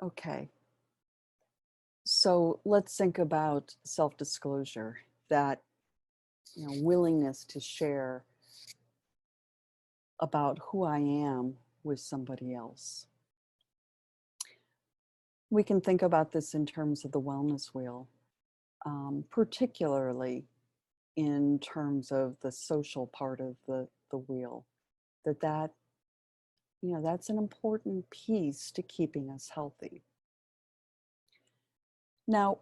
Okay, so let's think about self-disclosure, that willingness to share about who I am with somebody else. We can think about this in terms of the wellness wheel, particularly in terms of the social part of the wheel, that's an important piece to keeping us healthy. Now,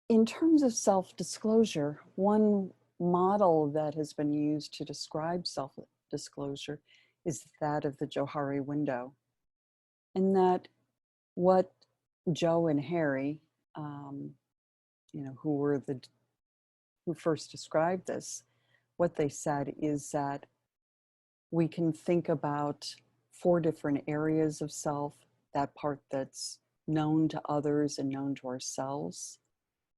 in terms of self-disclosure, one model that has been used to describe self-disclosure is that of the Johari window. And that what Joe and Harry, who first described this, what they said is that we can think about 4 different areas of self, that part that's known to others and known to ourselves.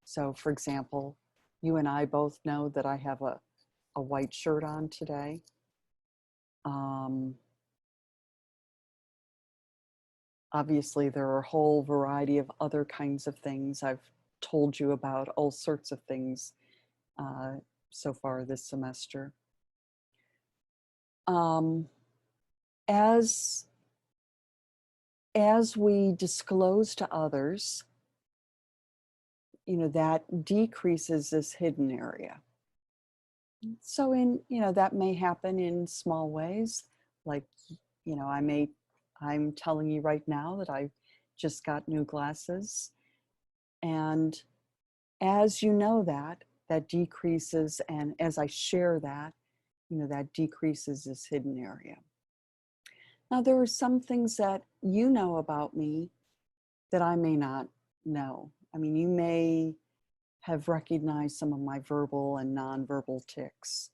So for example, you and I both know that I have a white shirt on today. Obviously, there are a whole variety of other kinds of things. I've told you about all sorts of things so far this semester. As we disclose to others, that decreases this hidden area. So that may happen in small ways, like, I'm telling you right now that I just got new glasses. And as you know that decreases, and as I share that, that decreases this hidden area. Now, there are some things that you know about me that I may not know. I mean, you may have recognized some of my verbal and nonverbal tics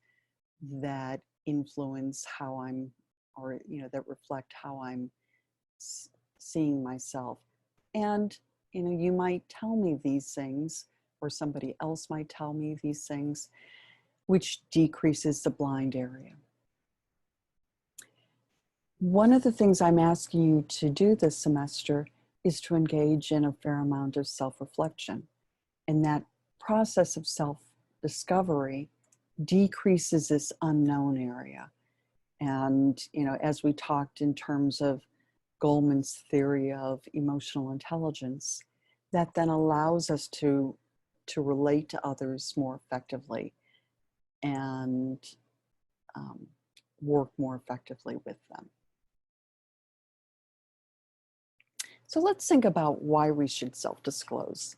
that influence how I'm, or, that reflect how I'm seeing myself. And, you might tell me these things, or somebody else might tell me these things, which decreases the blind area. One of the things I'm asking you to do this semester is to engage in a fair amount of self-reflection. And that process of self-discovery decreases this unknown area. And, as we talked in terms of Goleman's theory of emotional intelligence, that then allows us to relate to others more effectively and work more effectively with them. So let's think about why we should self-disclose.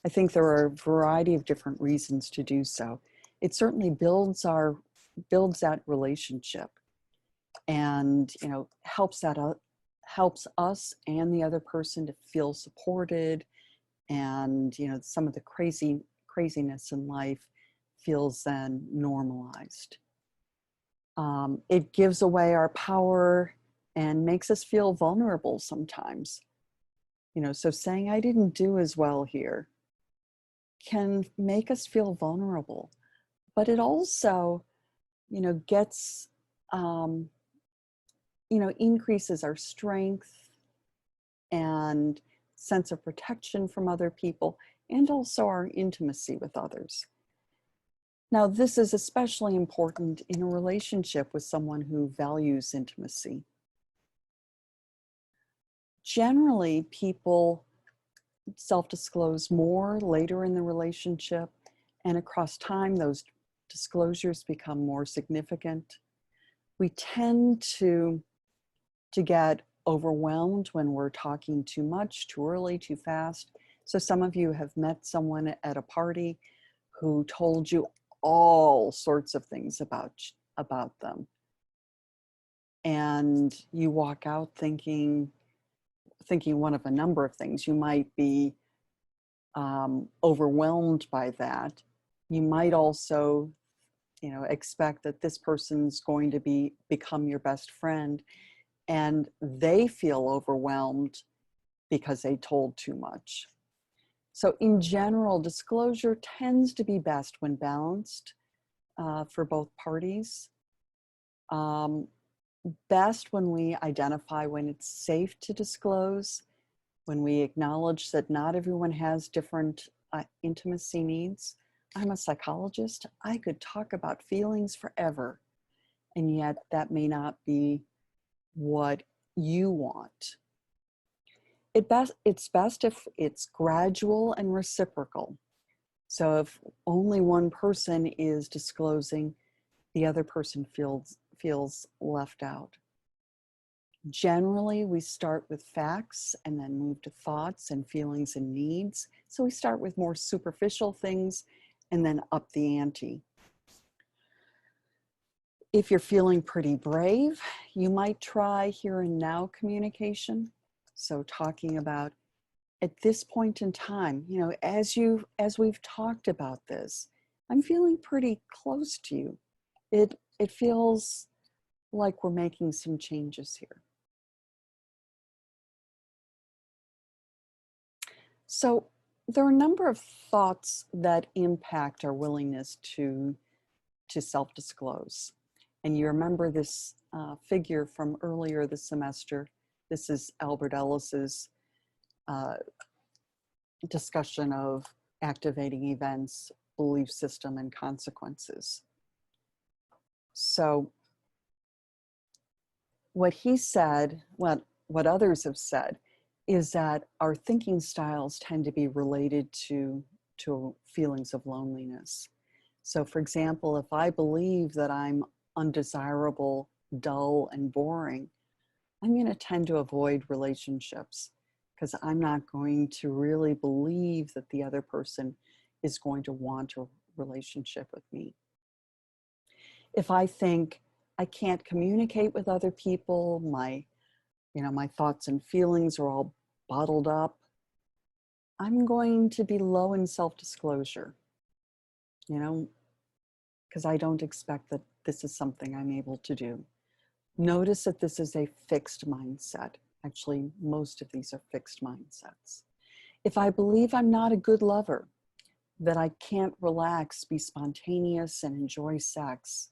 I think there are a variety of different reasons to do so. It certainly builds that relationship, and helps us and the other person to feel supported, and some of the craziness in life feels then normalized. It gives away our power and makes us feel vulnerable sometimes. So saying I didn't do as well here can make us feel vulnerable, but it also, gets, increases our strength and sense of protection from other people, and also our intimacy with others. Now, this is especially important in a relationship with someone who values intimacy. Generally, people self-disclose more later in the relationship, and across time, those disclosures become more significant. We tend to get overwhelmed when we're talking too much, too early, too fast. So some of you have met someone at a party who told you all sorts of things about them. And you walk out thinking one of a number of things. You might be overwhelmed by that. You might also, expect that this person's going to become your best friend, and they feel overwhelmed because they told too much. So in general, disclosure tends to be best when balanced for both parties. best when we identify when it's safe to disclose, when we acknowledge that not everyone has different intimacy needs. I'm a psychologist. I could talk about feelings forever, and yet that may not be what you want. It's best if it's gradual and reciprocal. So if only one person is disclosing, the other person feels left out. Generally, we start with facts and then move to thoughts and feelings and needs. So we start with more superficial things and then up the ante. If you're feeling pretty brave, you might try here and now communication. So talking about, at this point in time, you know, as we've talked about this, I'm feeling pretty close to you. It feels like we're making some changes here. So there are a number of thoughts that impact our willingness to self-disclose. And you remember this figure from earlier this semester. This is Albert Ellis's discussion of activating events, belief system, and consequences. So what he said, what others have said, is that our thinking styles tend to be related to feelings of loneliness. So for example, if I believe that I'm undesirable, dull, and boring, I'm going to tend to avoid relationships because I'm not going to really believe that the other person is going to want a relationship with me. If I think I can't communicate with other people, my thoughts and feelings are all bottled up, I'm going to be low in self-disclosure, because I don't expect that this is something I'm able to do. Notice that this is a fixed mindset. Actually, most of these are fixed mindsets. If I believe I'm not a good lover, that I can't relax, be spontaneous, and enjoy sex,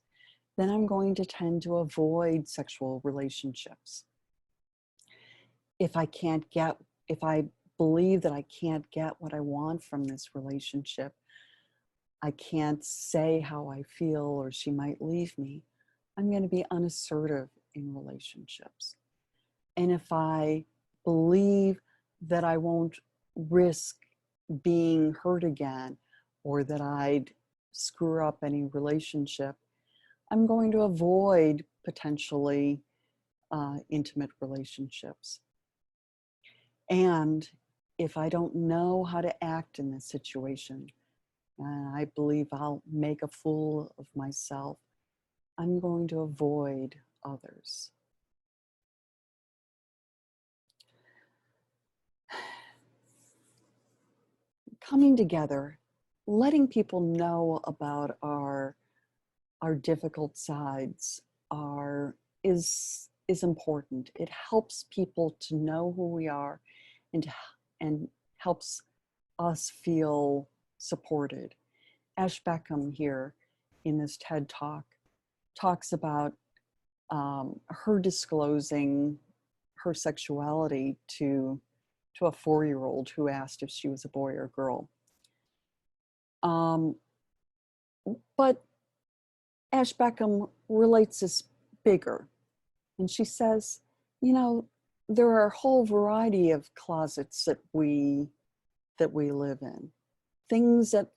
then I'm going to tend to avoid sexual relationships. If I believe that I can't get what I want from this relationship, I can't say how I feel or she might leave me, I'm going to be unassertive in relationships. And if I believe that I won't risk being hurt again or that I'd screw up any relationship, I'm going to avoid potentially intimate relationships. And if I don't know how to act in this situation, and I believe I'll make a fool of myself, I'm going to avoid others. Coming together, letting people know about our difficult sides is important. It helps people to know who we are and helps us feel supported. Ash Beckham here in this TED Talk talks about her disclosing her sexuality to a 4-year-old who asked if she was a boy or girl. But Ash Beckham relates this bigger. And she says, there are a whole variety of closets that we live in, things that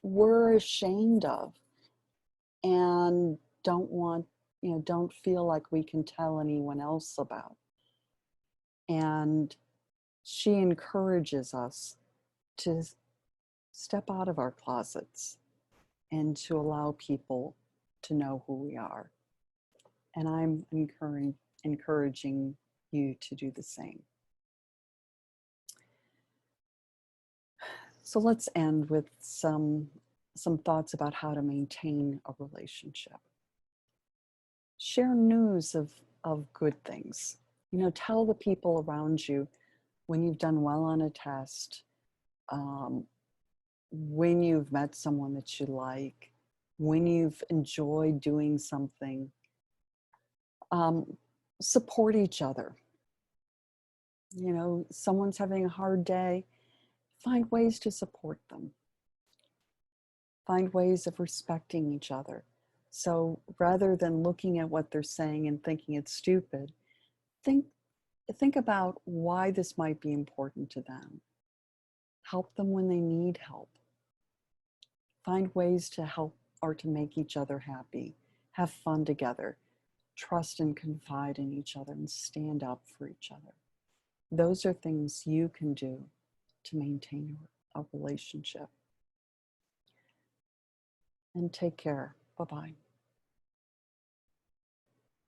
we're ashamed of and don't feel like we can tell anyone else about. And she encourages us to step out of our closets and to allow people to know who we are. And I'm encouraging you to do the same. So let's end with some thoughts about how to maintain a relationship. Share news of good things. Tell the people around you when you've done well on a test, when you've met someone that you like, when you've enjoyed doing something. Um, Support each other. You know, someone's having a hard day, find ways to support them. Find ways of respecting each other. So rather than looking at what they're saying and thinking it's stupid, think think about why this might be important to them. Help them when they need help. Find ways to help or to make each other happy. Have fun together. Trust and confide in each other and stand up for each other. Those are things you can do to maintain a relationship. And take care. Bye-bye.